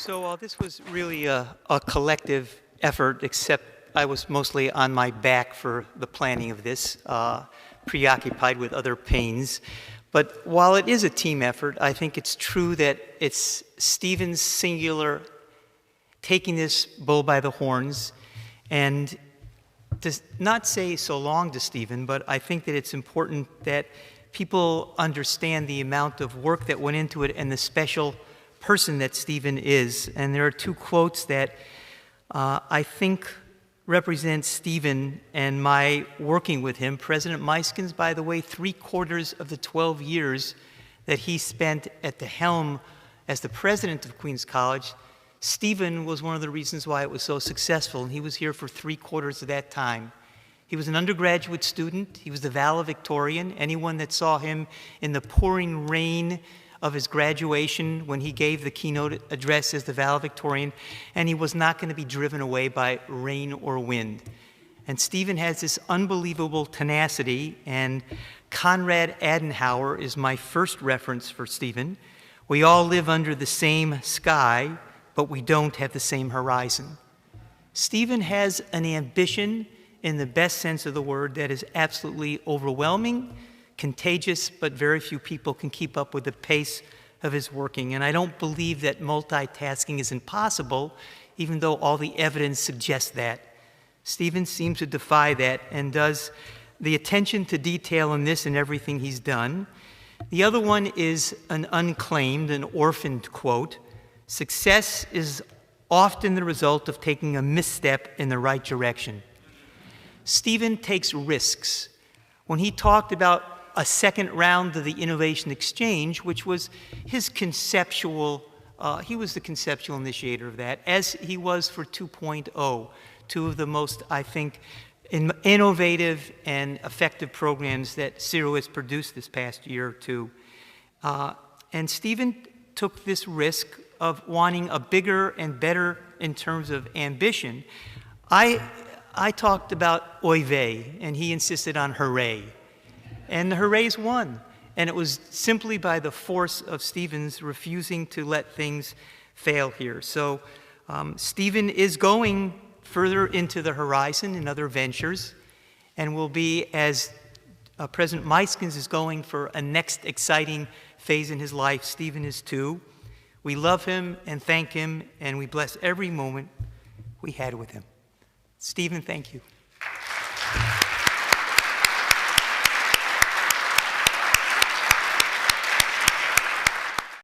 So this was really a collective effort, except I was mostly on my back for the planning of this, preoccupied with other pains. But while it is a team effort, I think it's true that it's Stephen's singular taking this bull by the horns, and to not say so long to Stephen, but I think that it's important that people understand the amount of work that went into it and the special person that Stephen is. And there are two quotes that I think represent Stephen and my working with him. President Meiskens, by the way, 3/4 of the 12 years that he spent at the helm as the president of Queens College, Stephen was one of the reasons why it was so successful, and he was here for 3/4 of that time. He was an undergraduate student. He was the valedictorian. Anyone that saw him in the pouring rain of his graduation when he gave the keynote address as the valedictorian, and he was not going to be driven away by rain or wind. And Stephen has this unbelievable tenacity, and Konrad Adenauer is my first reference for Stephen. We all live under the same sky, but we don't have the same horizon. Stephen has an ambition in the best sense of the word that is absolutely overwhelming, contagious, but very few people can keep up with the pace of his working. And I don't believe that multitasking is impossible, even though all the evidence suggests that. Stephen seems to defy that and does the attention to detail in this and everything he's done. The other one is an unclaimed, an orphaned quote. Success is often the result of taking a misstep in the right direction. Stephen takes risks. When he talked about a second round of the Innovation Exchange, which was his conceptual, he was the conceptual initiator of that, as he was for 2.0, two of the most, I think, innovative and effective programs that CERRU has produced this past year or two. And Stephen took this risk of wanting a bigger and better in terms of ambition. I talked about oy vey, and he insisted on hooray. And the hoorays won. And it was simply by the force of Stephen's refusing to let things fail here. So Stephen is going further into the horizon in other ventures, and will be, as President Meiskens is going for a next exciting phase in his life, Stephen is too. We love him and thank him, and we bless every moment we had with him. Stephen, thank you.